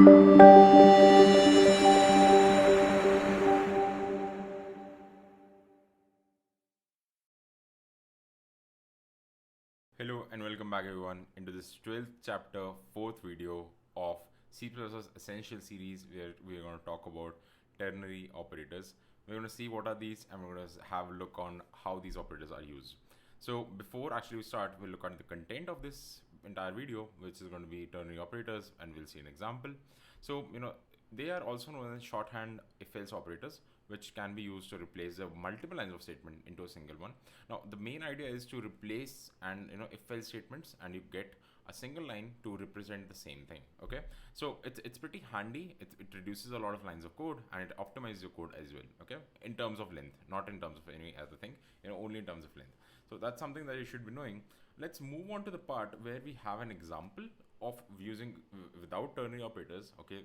Hello and welcome back everyone into this 12th chapter, 4th video of C++ Essential series where we're going to talk about ternary operators. We're going to see what are these and we're going to have a look on how these operators are used. So before actually we start, we'll look at the content of this entire video, which is going to be ternary operators, and we'll see an example. So, they are also known as shorthand if-else operators, which can be used to replace the multiple lines of statement into a single one. Now, the main idea is to replace and if-else statements, and you get a single line to represent the same thing. Okay, so it's pretty handy. It reduces a lot of lines of code and it optimizes your code as well. Okay, in terms of length, not in terms of any other thing. Only in terms of length. So that's something that you should be knowing. Let's move on to the part where we have an example of using without ternary operators. Okay,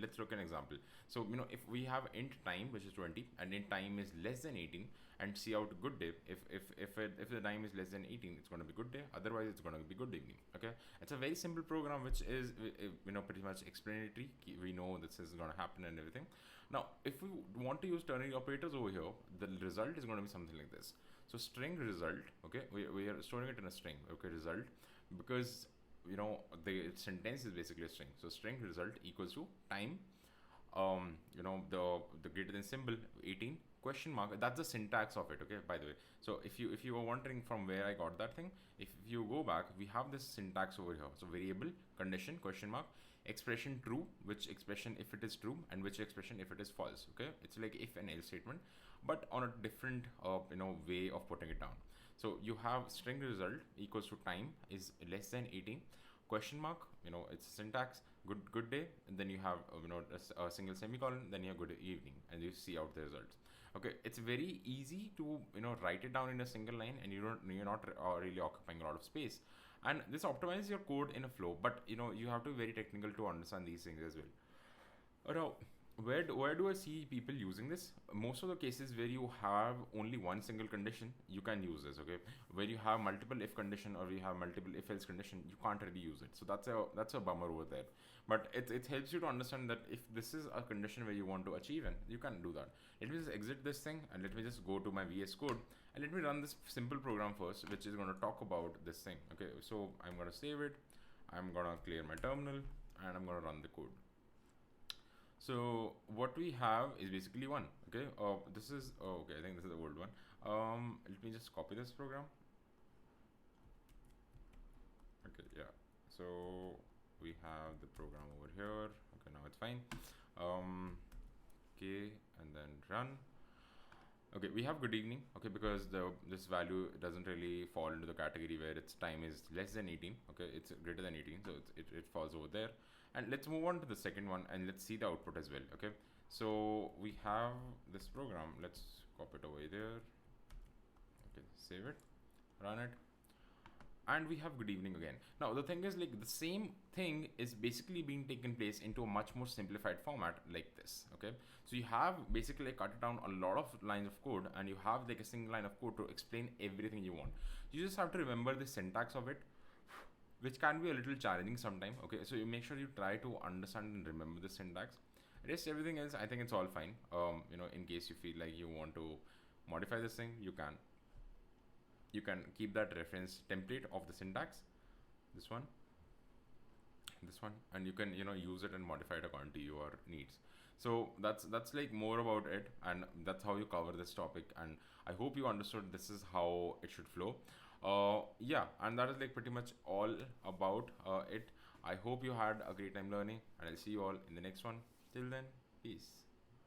let's look at an example. So if we have int time, which is 20, and int time is less than 18, and see out good day. If the time is less than 18, it's going to be good day. Otherwise, it's going to be good evening. Okay, it's a very simple program which is pretty much explanatory. We know this is going to happen and everything. Now, if we want to use ternary operators over here, the result is going to be something like this. So string result. Okay, we are storing it in a string. Okay, result, because the sentence is basically a string. So string result equals to time, the greater than symbol 18 question mark. That's the syntax of it. Okay, by the way. So if you were wondering from where I got that thing, if you go back, we have this syntax over here. So variable, condition, question mark, expression true, which expression if it is true, and which expression if it is false. Okay, it's like if and else statement, but on a different way of putting it down. So you have string result equals to time is less than 18, question mark, it's syntax, good day, and then you have a single semicolon, then you have good evening, and you see out the results. Okay, it's very easy to write it down in a single line, and you're not really occupying a lot of space, and this optimizes your code in a flow. But you have to be very technical to understand these things as well. Now, where do I see people using this? Most of the cases where you have only one single condition, you can use this. Okay, where you have multiple if condition or you have multiple if else condition, you can't really use it. So that's a bummer over there. But it helps you to understand that if this is a condition where you want to achieve, and you can do that. Let me just exit this thing and let me just go to my VS Code and let me run this simple program first, which is going to talk about this thing. Okay, so I'm going to save it. I'm going to clear my terminal and I'm going to run the code. So what we have is basically one. Okay, this is okay, I think this is the old one. Let me just copy this program. Okay, yeah, so we have the program over here. Okay, now it's fine. Okay, and then run. Okay, we have good evening. Okay, because this value doesn't really fall into the category where its time is less than 18. Okay, it's greater than 18, so it falls over there. And let's move on to the second one and let's see the output as well. Okay, so we have this program. Let's copy it over there. Okay, save it, run it, and we have good evening again. Now the thing is, like, the same thing is basically being taken place into a much more simplified format like this. Okay, so you have basically cut down a lot of lines of code and you have like a single line of code to explain everything you want. You just have to remember the syntax of it, which can be a little challenging sometimes. Okay, so you make sure you try to understand and remember the syntax. Rest everything else, I think it's all fine. In case you feel like you want to modify this thing, you can keep that reference template of the syntax, this one, and you can use it and modify it according to your needs. So that's like more about it, and that's how you cover this topic, and I hope you understood this is how it should flow. Yeah, and that is like pretty much all about it. I hope you had a great time learning, and I'll see you all in the next one. Till then, peace.